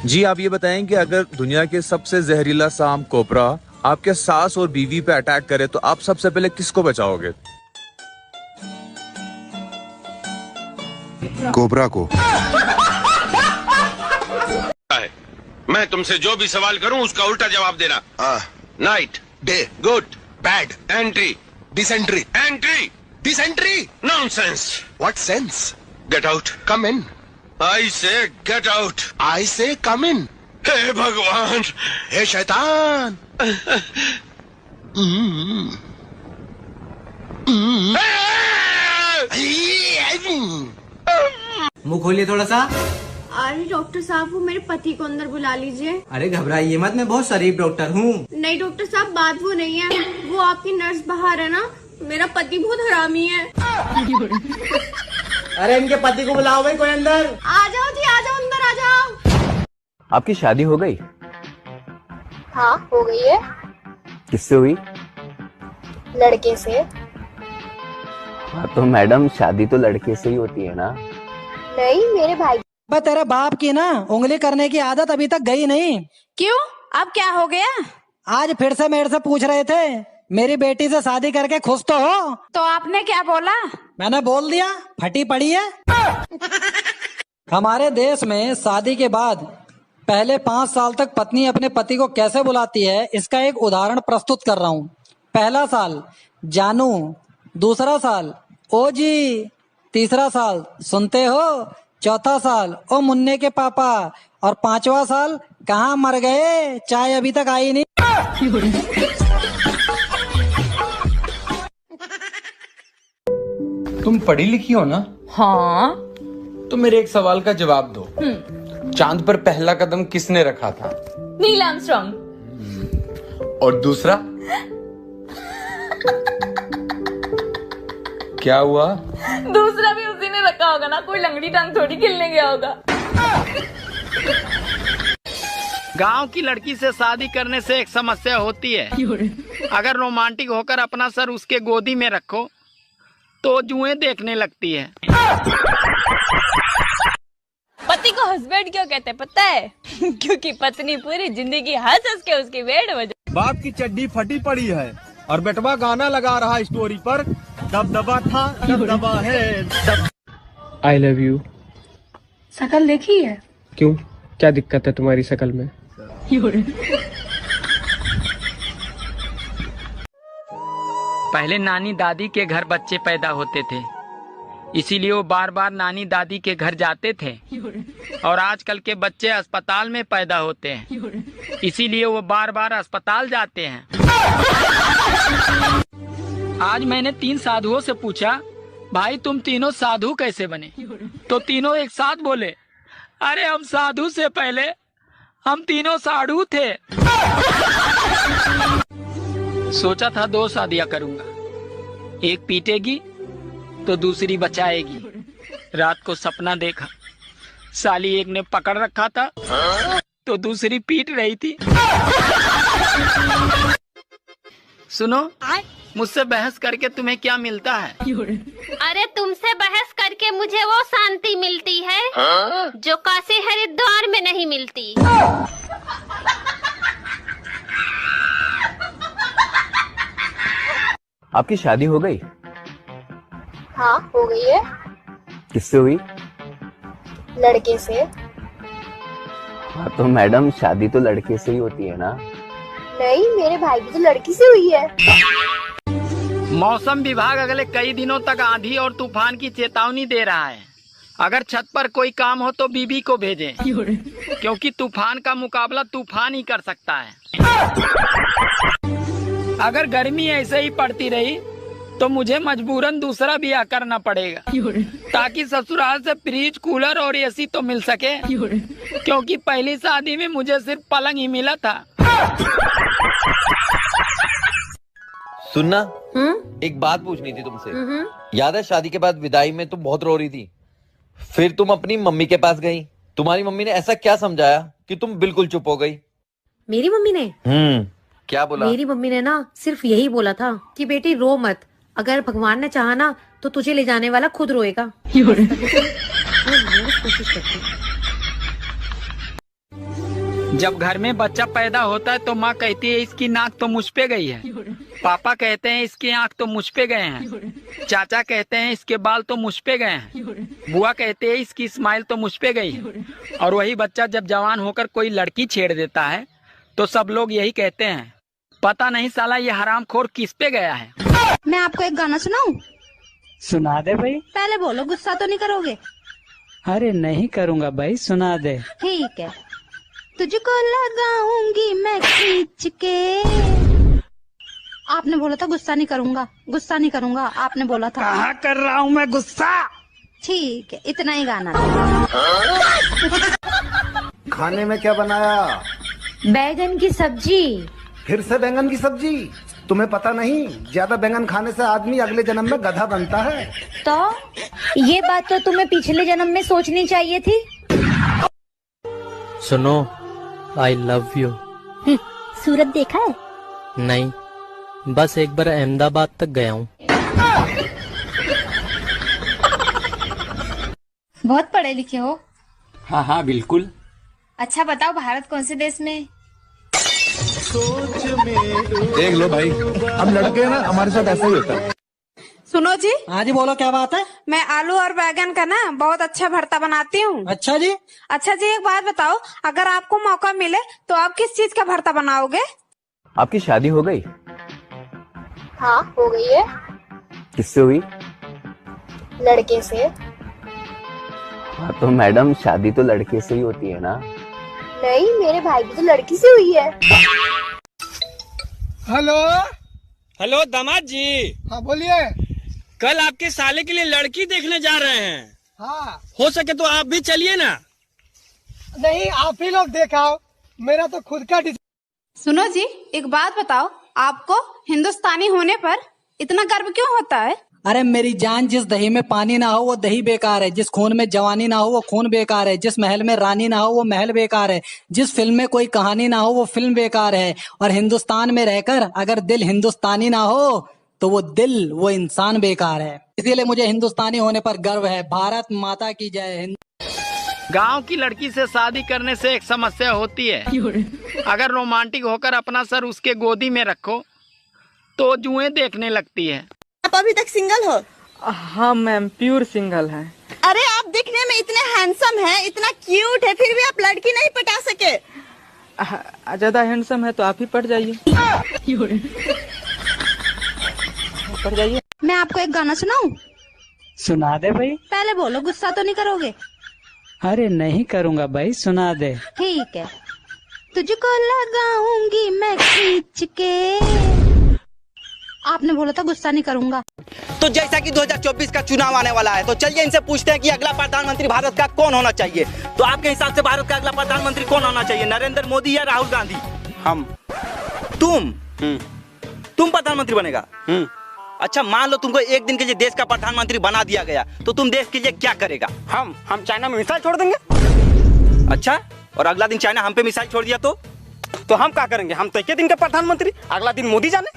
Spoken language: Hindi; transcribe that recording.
जी आप ये बताएं कि अगर दुनिया के सबसे जहरीला सांप कोबरा आपके सास और बीवी पे अटैक करे तो आप सबसे पहले किसको बचाओगे? कोबरा को। मैं तुमसे जो भी सवाल करूं उसका उल्टा जवाब देना। Night, day, good, bad, entry, dysentery, entry, dysentery. Nonsense. What sense? Get out. Come in. I say get out. आई से कम इन। हे भगवान, हे शैतान। मुंह खोलिए थोड़ा सा। अरे डॉक्टर साहब, वो मेरे पति को अंदर बुला लीजिए। अरे घबराइए मत, मैं बहुत शरीफ डॉक्टर हूँ। नहीं डॉक्टर साहब, बात वो नहीं है, वो आपकी नर्स बाहर है ना, मेरा पति बहुत हरामी है। अरे इनके पति को बुलाओ भाई, कोई अंदर। आ जाओ जी, आ जाओ, अंदर आ जाओ। आपकी शादी हो गई? हाँ हो गई है। किससे हुई? लड़के से। हाँ तो मैडम, शादी तो लड़के से ही होती है ना? नहीं, मेरे भाई। तेरे बाप की ना उंगली करने की आदत अभी तक गई नहीं। क्यों, अब क्या हो गया? आज फिर से मेरे से पूछ रहे थे मेरी बेटी से शादी करके खुश तो हो? तो आपने क्या बोला? मैंने बोल दिया फटी पड़ी है। हमारे देश में शादी के बाद पहले 5 साल तक पत्नी अपने पति को कैसे बुलाती है, इसका एक उदाहरण प्रस्तुत कर रहा हूँ। पहला साल जानू, दूसरा साल ओ जी, तीसरा साल सुनते हो, चौथा साल ओ मुन्ने के पापा, और 5वां साल कहाँ मर गए, चाय अभी तक आई नहीं। तुम पढ़ी लिखी हो ना? हाँ। तो मेरे एक सवाल का जवाब दो। चांद पर पहला कदम किसने रखा था? Neil Armstrong. और दूसरा? क्या हुआ? दूसरा भी उसी ने रखा होगा ना, कोई लंगड़ी टांग थोड़ी खेलने गया होगा। गांव की लड़की से शादी करने से एक समस्या होती है, अगर रोमांटिक होकर अपना सर उसके गोदी में रखो तो जुएं देखने लगती है। पति को हस्बैंड क्यों कहते हैं पता है? क्योंकि पत्नी पूरी जिंदगी हंस हंस के उसकी वेड़ बजा। बाप की चड्डी फटी पड़ी है और बेटवा गाना लगा रहा स्टोरी पर, दबदबा था दबदबा है। I love you. शकल देखी है? क्यों, क्या दिक्कत है तुम्हारी शकल में? पहले नानी दादी के घर बच्चे पैदा होते थे, इसीलिए वो बार बार नानी दादी के घर जाते थे। और आजकल के बच्चे अस्पताल में पैदा होते हैं, इसीलिए वो बार बार अस्पताल जाते हैं। आज मैंने 3 साधुओं से पूछा, भाई तुम तीनों साधु कैसे बने? तो तीनों एक साथ बोले, अरे हम साधु से पहले हम तीनों साधु थे। सोचा था 2 शादियां करूंगा, एक पीटेगी तो दूसरी बचाएगी। रात को सपना देखा, साली एक ने पकड़ रखा था तो दूसरी पीट रही थी। सुनो, मुझसे बहस करके तुम्हें क्या मिलता है? अरे तुमसे बहस करके मुझे वो शांति मिलती है जो काशी हरिद्वार में नहीं मिलती। आपकी शादी हो गई? हाँ हो गई है। किससे हुई? लड़के से। हाँ तो मैडम, शादी तो लड़के से ही होती है ना? नहीं, मेरे भाई की तो लड़की से हुई है। मौसम विभाग अगले कई दिनों तक आंधी और तूफान की चेतावनी दे रहा है। अगर छत पर कोई काम हो तो बीबी को भेजें, क्योंकि तूफान का मुकाबला तूफान ही कर सकता है। अगर गर्मी ऐसे ही पड़ती रही तो मुझे मजबूरन दूसरा ब्याह करना पड़ेगा, ताकि ससुराल से फ्रिज, कूलर और एसी तो मिल सके, क्योंकि पहली शादी में मुझे सिर्फ पलंग ही मिला था। सुनना, एक बात पूछनी थी तुमसे। याद है शादी के बाद विदाई में तुम बहुत रो रही थी, फिर तुम अपनी मम्मी के पास गई। तुम्हारी मम्मी ने ऐसा क्या समझाया कि तुम बिल्कुल चुप हो गई? मेरी मम्मी ने? क्या बोला? मेरी मम्मी ने ना सिर्फ यही बोला था कि बेटी रो मत, अगर भगवान ने चाहा ना तो तुझे ले जाने वाला खुद रोएगा। कोशिश करती। जब घर में बच्चा पैदा होता है तो माँ कहती है इसकी नाक तो मुझ पे गई है, पापा कहते हैं इसकी आंख तो मुझ पे गए हैं, चाचा कहते हैं इसके बाल तो मुझ पे गए हैं, बुआ कहते हैं इसकी स्माइल तो मुझ पे गई है। और वही बच्चा जब जवान होकर कोई लड़की छेड़ देता है तो सब लोग यही कहते हैं, पता नहीं साला ये हरामखोर किस पे गया है। मैं आपको एक गाना सुनाऊं? सुना दे भाई। पहले बोलो, गुस्सा तो नहीं करोगे? अरे नहीं करूँगा भाई, सुना दे। ठीक है। तुझको लगाऊंगी मैं खींच के। आपने बोला था गुस्सा नहीं करूंगा, गुस्सा नहीं करूंगा, आपने बोला था। कहाँ कर रहा हूँ मैं गुस्सा? ठीक है, इतना ही गाना। खाने में क्या बनाया? बैगन की सब्जी। फिर से बैंगन की सब्जी? तुम्हें पता नहीं, ज्यादा बैंगन खाने से आदमी अगले जन्म में गधा बनता है। तो ये बात तो तुम्हें पिछले जन्म में सोचनी चाहिए थी। सुनो, आई लव यू। सूरत देखा है? नहीं, बस एक बार अहमदाबाद तक गया हूँ। बहुत पढ़े लिखे हो? हाँ हाँ बिल्कुल। अच्छा बताओ, भारत कौन से देश में? देख लो भाई, हम लड़के हैं ना, हमारे साथ ऐसा ही होता है। सुनो जी। हाँ जी बोलो, क्या बात है? मैं आलू और बैगन का ना बहुत अच्छा भरता बनाती हूँ। अच्छा जी। अच्छा जी, एक बात बताओ, अगर आपको मौका मिले तो आप किस चीज का भरता बनाओगे? आपकी शादी हो गई? हाँ हो गई है। किससे हुई? लड़के से। हाँ तो मैडम, शादी तो लड़के से ही होती है ना? नहीं, मेरे भाई की तो लड़की से हुई है। हेलो हेलो दामाद जी। हाँ बोलिए। कल आपके साले के लिए लड़की देखने जा रहे हैं। हाँ हो सके तो आप भी चलिए ना। नहीं, आप ही लोग देखाओ, मेरा तो खुद का सुनो जी, एक बात बताओ, आपको हिंदुस्तानी होने पर इतना गर्व क्यों होता है? अरे मेरी जान, जिस दही में पानी ना हो वो दही बेकार है, जिस खून में जवानी ना हो वो खून बेकार है, जिस महल में रानी ना हो वो महल बेकार है, जिस फिल्म में कोई कहानी ना हो वो फिल्म बेकार है। और हिंदुस्तान में रहकर अगर दिल हिंदुस्तानी ना हो तो वो दिल, वो इंसान बेकार है। इसीलिए मुझे हिंदुस्तानी होने पर गर्व है। भारत माता की जय। गांव की लड़की से शादी करने से एक समस्या होती है, अगर रोमांटिक होकर अपना सर उसके गोदी में रखो तो जुएं देखने लगती है। आप अभी तक सिंगल हो? हाँ मैम, प्योर सिंगल है। अरे आप दिखने में इतने हैंडसम हैं, इतना क्यूट है, फिर भी आप लड़की नहीं पटा सके। ज्यादा हैंडसम है तो आप ही पट जाइए। पट जाइए। मैं आपको एक गाना सुनाऊं? सुना दे भाई। पहले बोलो, गुस्सा तो नहीं करोगे? अरे नहीं करूँगा भाई, सुना दे। ठीक है। तुझको लगाऊंगी मैं खींच के। आपने बोला था गुस्सा नहीं करूंगा। तो जैसा कि 2024 का चुनाव आने वाला है, तो चलिए इनसे पूछते हैं कि अगला प्रधानमंत्री भारत का कौन होना चाहिए। तो आपके हिसाब से भारत का अगला प्रधानमंत्री कौन होना चाहिए, नरेंद्र मोदी या राहुल गांधी? हम। तुम प्रधानमंत्री बनेगा? अच्छा, मान लो तुमको एक दिन के लिए देश का प्रधानमंत्री बना दिया गया, तो तुम देश के लिए क्या करेगा? हम चाइना में मिसाइल छोड़ देंगे। अच्छा, और अगला दिन चाइना हम पे मिसाइल छोड़ दिया तो हम क्या करेंगे? हम तो एक दिन के प्रधानमंत्री, अगला दिन मोदी जाने।